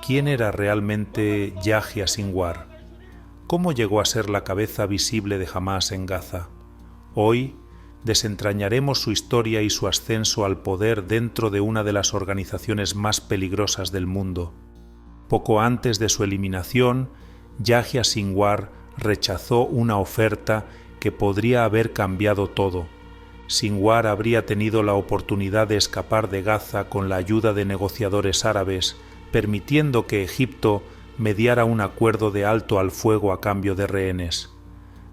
¿Quién era realmente Yahya Sinwar? ¿Cómo llegó a ser la cabeza visible de Hamás en Gaza? Hoy desentrañaremos su historia y su ascenso al poder dentro de una de las organizaciones más peligrosas del mundo. Poco antes de su eliminación, Yahya Sinwar rechazó una oferta que podría haber cambiado todo. Sinwar habría tenido la oportunidad de escapar de Gaza con la ayuda de negociadores árabes, permitiendo que Egipto mediara un acuerdo de alto al fuego a cambio de rehenes.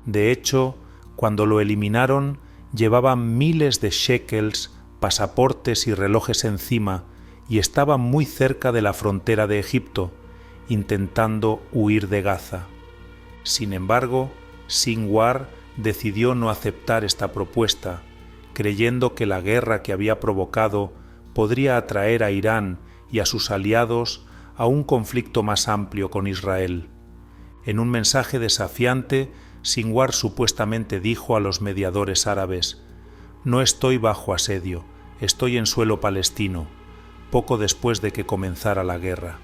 De hecho, cuando lo eliminaron, llevaba miles de shekels, pasaportes y relojes encima y estaba muy cerca de la frontera de Egipto, intentando huir de Gaza. Sin embargo, Sinwar decidió no aceptar esta propuesta, creyendo que la guerra que había provocado podría atraer a Irán y a sus aliados a un conflicto más amplio con Israel. En un mensaje desafiante, Sinwar supuestamente dijo a los mediadores árabes: «No estoy bajo asedio, estoy en suelo palestino», poco después de que comenzara la guerra.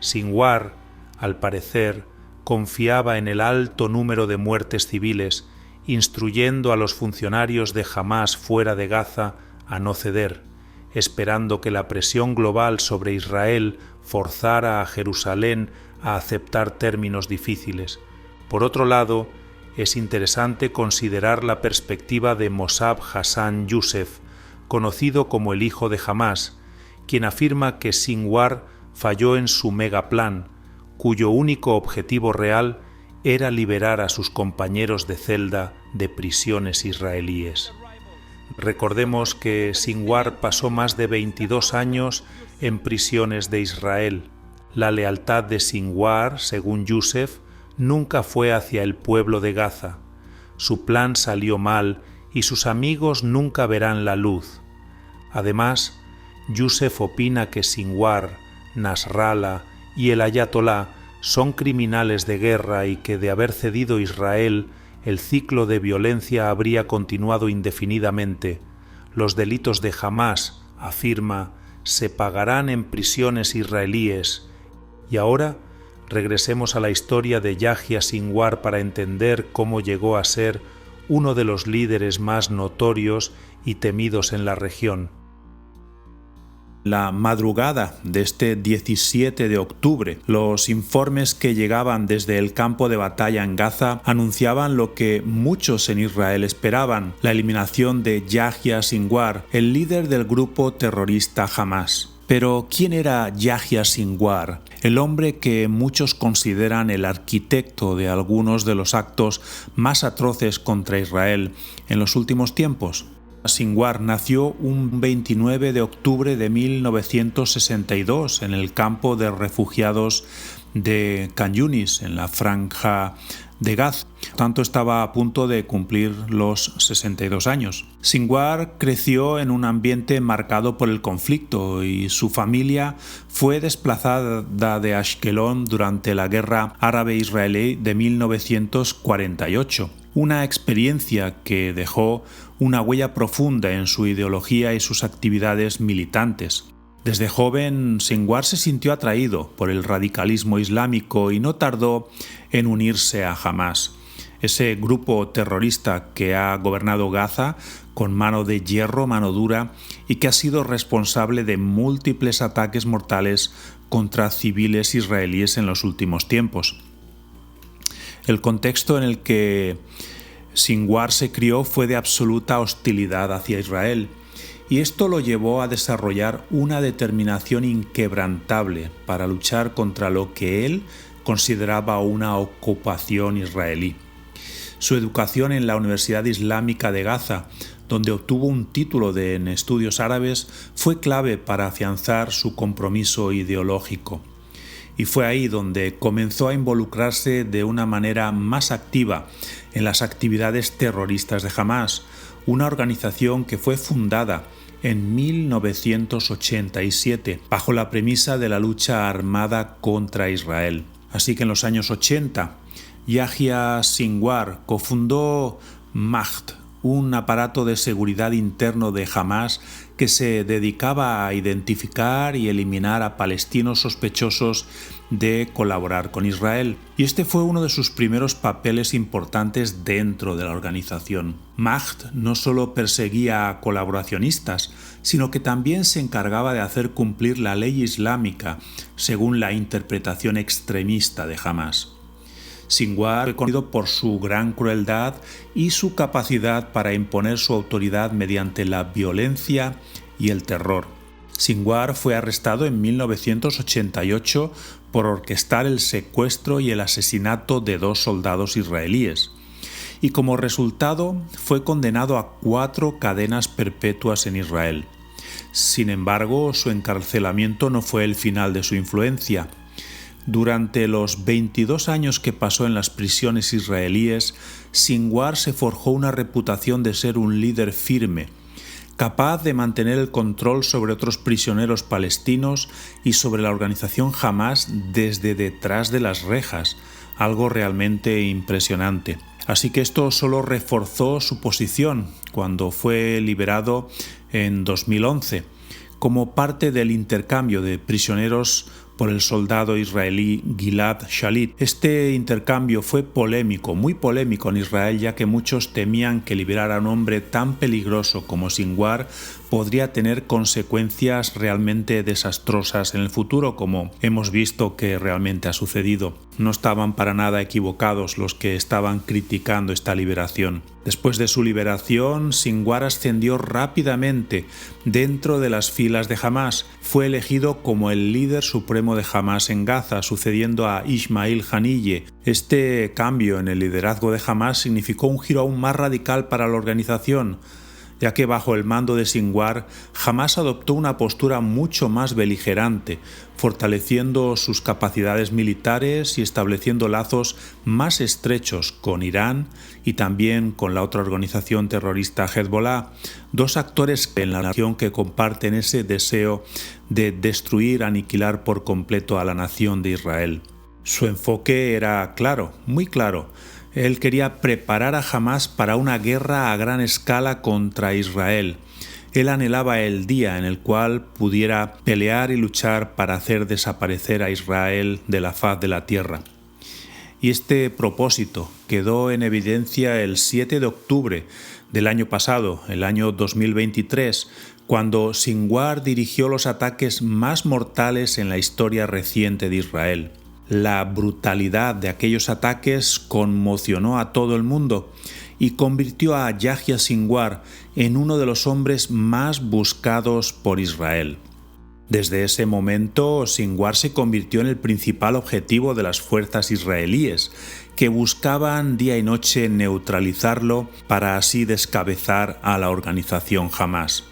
Sinwar, al parecer, confiaba en el alto número de muertes civiles, instruyendo a los funcionarios de Hamás fuera de Gaza a no ceder, esperando que la presión global sobre Israel forzara a Jerusalén a aceptar términos difíciles. Por otro lado, es interesante considerar la perspectiva de Mossab Hassan Youssef, conocido como el hijo de Hamás, quien afirma que Sinwar falló en su megaplan, cuyo único objetivo real era liberar a sus compañeros de celda de prisiones israelíes. Recordemos que Sinwar pasó más de 22 años en prisiones de Israel. La lealtad de Sinwar, según Youssef, nunca fue hacia el pueblo de Gaza. Su plan salió mal y sus amigos nunca verán la luz. Además, Youssef opina que Sinwar, Nasrallah y el Ayatolá son criminales de guerra y que de haber cedido Israel, el ciclo de violencia habría continuado indefinidamente. Los delitos de Hamás, afirma, se pagarán en prisiones israelíes. Y ahora regresemos a la historia de Yahya Sinwar para entender cómo llegó a ser uno de los líderes más notorios y temidos en la región. La madrugada de este 17 de octubre, los informes que llegaban desde el campo de batalla en Gaza anunciaban lo que muchos en Israel esperaban: la eliminación de Yahya Sinwar, el líder del grupo terrorista Hamás. Pero ¿quién era Yahya Sinwar? El hombre que muchos consideran el arquitecto de algunos de los actos más atroces contra Israel en los últimos tiempos. Sinwar nació un 29 de octubre de 1962 en el campo de refugiados de Khan Yunis, en la franja de Gaza. Tanto estaba a punto de cumplir los 62 años. Sinwar creció en un ambiente marcado por el conflicto y su familia fue desplazada de Ashkelon durante la guerra árabe-israelí de 1948. Una experiencia que dejó una huella profunda en su ideología y sus actividades militantes. Desde joven, Sinwar se sintió atraído por el radicalismo islámico y no tardó en unirse a Hamás, ese grupo terrorista que ha gobernado Gaza con mano de hierro, mano dura, y que ha sido responsable de múltiples ataques mortales contra civiles israelíes en los últimos tiempos. El contexto en el que Sinwar se crió fue de absoluta hostilidad hacia Israel, y esto lo llevó a desarrollar una determinación inquebrantable para luchar contra lo que él consideraba una ocupación israelí. Su educación en la Universidad Islámica de Gaza, donde obtuvo un título en estudios árabes, fue clave para afianzar su compromiso ideológico. Y fue ahí donde comenzó a involucrarse de una manera más activa en las actividades terroristas de Hamás, una organización que fue fundada en 1987 bajo la premisa de la lucha armada contra Israel. Así que en los años 80, Yahya Sinwar cofundó Mahd, un aparato de seguridad interno de Hamás que se dedicaba a identificar y eliminar a palestinos sospechosos de colaborar con Israel. Y este fue uno de sus primeros papeles importantes dentro de la organización. Mahd no solo perseguía a colaboracionistas, sino que también se encargaba de hacer cumplir la ley islámica según la interpretación extremista de Hamás. Sinwar fue conocido por su gran crueldad y su capacidad para imponer su autoridad mediante la violencia y el terror. Sinwar fue arrestado en 1988 por orquestar el secuestro y el asesinato de 2 soldados israelíes, y como resultado fue condenado a 4 cadenas perpetuas en Israel. Sin embargo, su encarcelamiento no fue el final de su influencia. Durante los 22 años que pasó en las prisiones israelíes, Sinwar se forjó una reputación de ser un líder firme, capaz de mantener el control sobre otros prisioneros palestinos y sobre la organización Hamás desde detrás de las rejas, algo realmente impresionante. Así que esto solo reforzó su posición cuando fue liberado en 2011, como parte del intercambio de prisioneros por el soldado israelí Gilad Shalit. Este intercambio fue polémico, muy polémico en Israel, ya que muchos temían que liberar a un hombre tan peligroso como Sinwar podría tener consecuencias realmente desastrosas en el futuro, como hemos visto que realmente ha sucedido. No estaban para nada equivocados los que estaban criticando esta liberación. Después de su liberación, Sinwar ascendió rápidamente dentro de las filas de Hamás. Fue elegido como el líder supremo de Hamás en Gaza, sucediendo a Ismail Haniyeh. Este cambio en el liderazgo de Hamás significó un giro aún más radical para la organización, ya que bajo el mando de Sinwar, Hamás adoptó una postura mucho más beligerante, fortaleciendo sus capacidades militares y estableciendo lazos más estrechos con Irán y también con la otra organización terrorista Hezbollah, 2 actores en la nación que comparten ese deseo de destruir, aniquilar por completo a la nación de Israel. Su enfoque era claro, muy claro. Él quería preparar a Hamás para una guerra a gran escala contra Israel. Él anhelaba el día en el cual pudiera pelear y luchar para hacer desaparecer a Israel de la faz de la tierra. Y este propósito quedó en evidencia el 7 de octubre del año pasado, el año 2023, cuando Sinwar dirigió los ataques más mortales en la historia reciente de Israel. La brutalidad de aquellos ataques conmocionó a todo el mundo y convirtió a Yahya Sinwar en uno de los hombres más buscados por Israel. Desde ese momento, Sinwar se convirtió en el principal objetivo de las fuerzas israelíes, que buscaban día y noche neutralizarlo para así descabezar a la organización Hamás.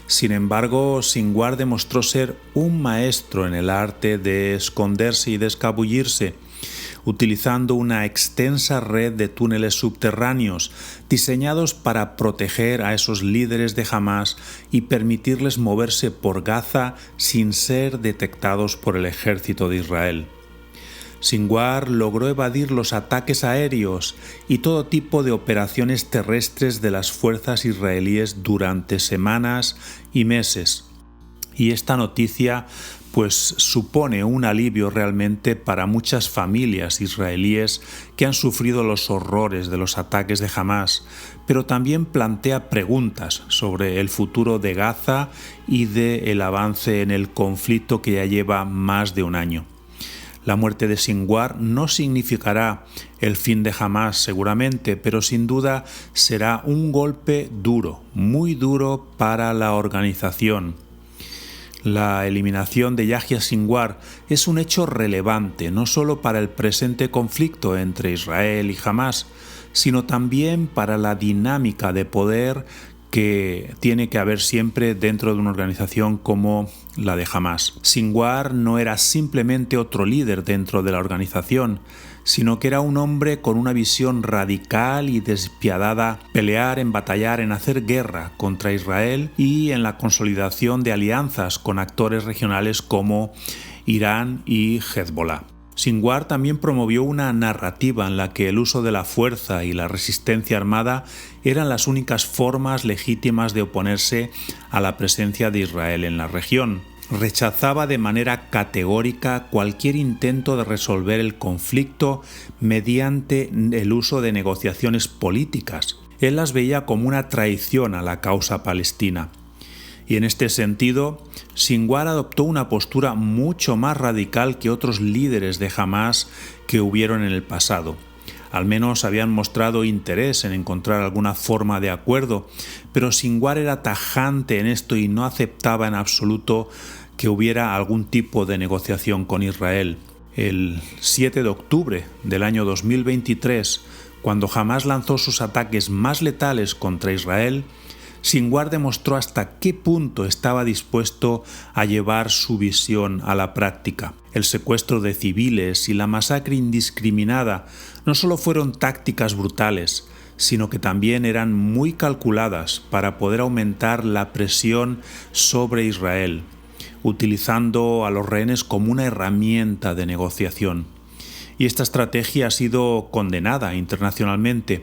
Sin embargo, Sinwar demostró ser un maestro en el arte de esconderse y de escabullirse, utilizando una extensa red de túneles subterráneos diseñados para proteger a esos líderes de Hamás y permitirles moverse por Gaza sin ser detectados por el ejército de Israel. Sinwar logró evadir los ataques aéreos y todo tipo de operaciones terrestres de las fuerzas israelíes durante semanas y meses. Y esta noticia supone un alivio realmente para muchas familias israelíes que han sufrido los horrores de los ataques de Hamás, pero también plantea preguntas sobre el futuro de Gaza y del avance en el conflicto que ya lleva más de un año. La muerte de Sinwar no significará el fin de Hamás seguramente, pero sin duda será un golpe duro, muy duro para la organización. La eliminación de Yahya Sinwar es un hecho relevante no solo para el presente conflicto entre Israel y Hamás, sino también para la dinámica de poder que tiene que haber siempre dentro de una organización como la de Hamás. Sinwar no era simplemente otro líder dentro de la organización, sino que era un hombre con una visión radical y despiadada, pelear, en batallar, en hacer guerra contra Israel y en la consolidación de alianzas con actores regionales como Irán y Hezbollah. Sinwar también promovió una narrativa en la que el uso de la fuerza y la resistencia armada eran las únicas formas legítimas de oponerse a la presencia de Israel en la región. Rechazaba de manera categórica cualquier intento de resolver el conflicto mediante el uso de negociaciones políticas. Él las veía como una traición a la causa palestina. Y en este sentido, Sinwar adoptó una postura mucho más radical que otros líderes de Hamás que hubieron en el pasado. Al menos habían mostrado interés en encontrar alguna forma de acuerdo, pero Sinwar era tajante en esto y no aceptaba en absoluto que hubiera algún tipo de negociación con Israel. El 7 de octubre del año 2023, cuando Hamás lanzó sus ataques más letales contra Israel, Sinwar demostró hasta qué punto estaba dispuesto a llevar su visión a la práctica. El secuestro de civiles y la masacre indiscriminada no solo fueron tácticas brutales, sino que también eran muy calculadas para poder aumentar la presión sobre Israel, utilizando a los rehenes como una herramienta de negociación. Y esta estrategia ha sido condenada internacionalmente,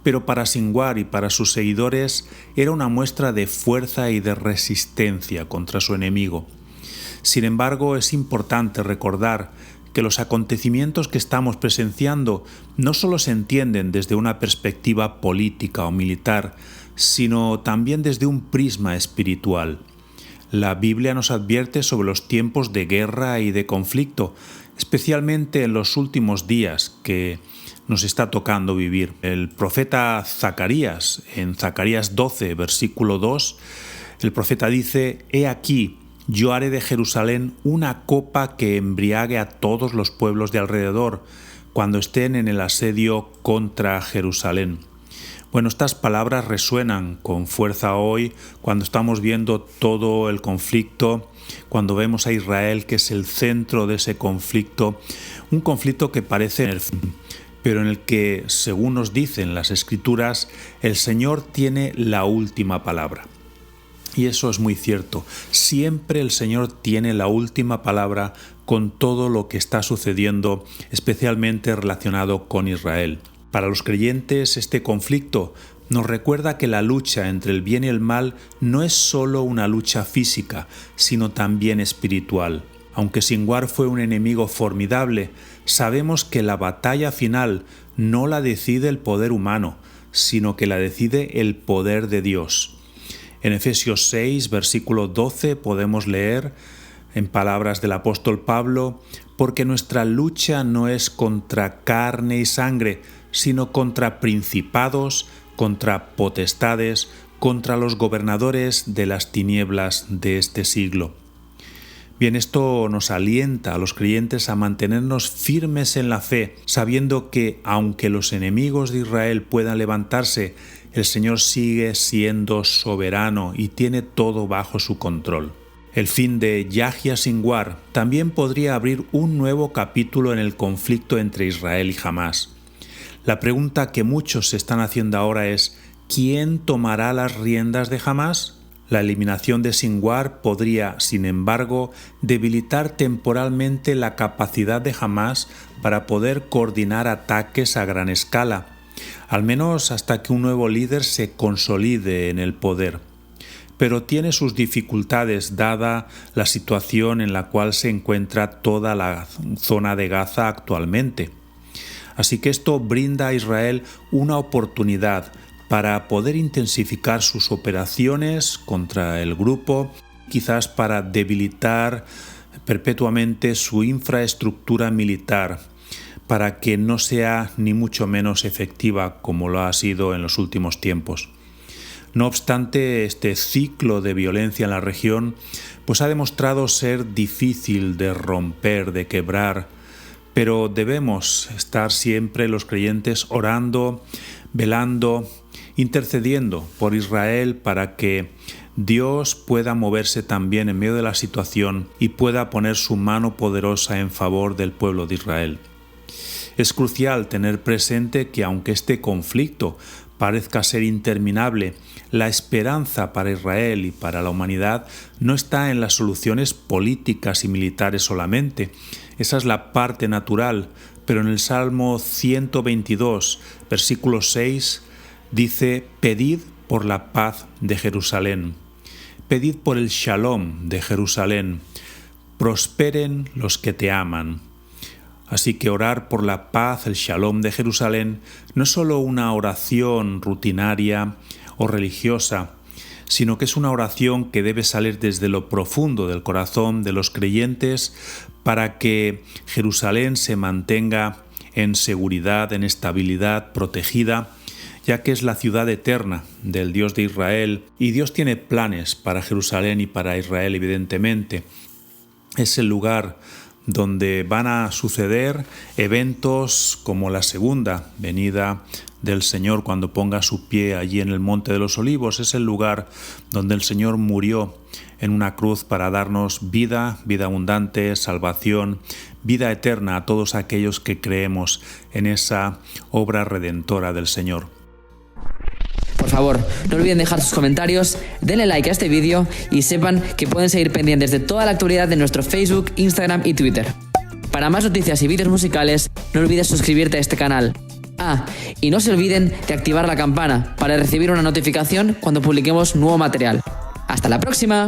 pero para Sinwar y para sus seguidores era una muestra de fuerza y de resistencia contra su enemigo. Sin embargo, es importante recordar que los acontecimientos que estamos presenciando no solo se entienden desde una perspectiva política o militar, sino también desde un prisma espiritual. La Biblia nos advierte sobre los tiempos de guerra y de conflicto, especialmente en los últimos días que nos está tocando vivir. El profeta Zacarías, en Zacarías 12, versículo 2, el profeta dice: «He aquí, yo haré de Jerusalén una copa que embriague a todos los pueblos de alrededor, cuando estén en el asedio contra Jerusalén». Bueno, estas palabras resuenan con fuerza hoy cuando estamos viendo todo el conflicto, cuando vemos a Israel que es el centro de ese conflicto, un conflicto que parece pero en el que, según nos dicen las Escrituras, el Señor tiene la última palabra. Y eso es muy cierto. Siempre el Señor tiene la última palabra con todo lo que está sucediendo, especialmente relacionado con Israel. Para los creyentes, este conflicto nos recuerda que la lucha entre el bien y el mal no es solo una lucha física, sino también espiritual. Aunque Sinwar fue un enemigo formidable, sabemos que la batalla final no la decide el poder humano, sino que la decide el poder de Dios. En Efesios 6, versículo 12, podemos leer, en palabras del apóstol Pablo: «Porque nuestra lucha no es contra carne y sangre, sino contra principados, contra potestades, contra los gobernadores de las tinieblas de este siglo». Bien, esto nos alienta a los creyentes a mantenernos firmes en la fe, sabiendo que, aunque los enemigos de Israel puedan levantarse, el Señor sigue siendo soberano y tiene todo bajo su control. El fin de Yahya Sinwar también podría abrir un nuevo capítulo en el conflicto entre Israel y Hamás. La pregunta que muchos se están haciendo ahora es: ¿quién tomará las riendas de Hamás? La eliminación de Sinwar podría, sin embargo, debilitar temporalmente la capacidad de Hamás para poder coordinar ataques a gran escala, al menos hasta que un nuevo líder se consolide en el poder. Pero tiene sus dificultades dada la situación en la cual se encuentra toda la zona de Gaza actualmente. Así que esto brinda a Israel una oportunidad para poder intensificar sus operaciones contra el grupo, quizás para debilitar perpetuamente su infraestructura militar, para que no sea ni mucho menos efectiva como lo ha sido en los últimos tiempos. No obstante, este ciclo de violencia en la región pues ha demostrado ser difícil de romper, de quebrar, pero debemos estar siempre los creyentes orando, velando, intercediendo por Israel para que Dios pueda moverse también en medio de la situación y pueda poner su mano poderosa en favor del pueblo de Israel. Es crucial tener presente que aunque este conflicto parezca ser interminable, la esperanza para Israel y para la humanidad no está en las soluciones políticas y militares solamente. Esa es la parte natural, pero en el Salmo 122, versículo 6, dice: «Pedid por la paz de Jerusalén, pedid por el shalom de Jerusalén, prosperen los que te aman». Así que orar por la paz, el shalom de Jerusalén, no es solo una oración rutinaria o religiosa, sino que es una oración que debe salir desde lo profundo del corazón de los creyentes para que Jerusalén se mantenga en seguridad, en estabilidad, protegida, ya que es la ciudad eterna del Dios de Israel, y Dios tiene planes para Jerusalén y para Israel, evidentemente. Es el lugar donde van a suceder eventos como la segunda venida del Señor cuando ponga su pie allí en el Monte de los Olivos. Es el lugar donde el Señor murió en una cruz para darnos vida, vida abundante, salvación, vida eterna a todos aquellos que creemos en esa obra redentora del Señor. Por favor, no olviden dejar sus comentarios, denle like a este vídeo y sepan que pueden seguir pendientes de toda la actualidad de nuestro Facebook, Instagram y Twitter. Para más noticias y vídeos musicales, no olvides suscribirte a este canal. Y no se olviden de activar la campana para recibir una notificación cuando publiquemos nuevo material. ¡Hasta la próxima!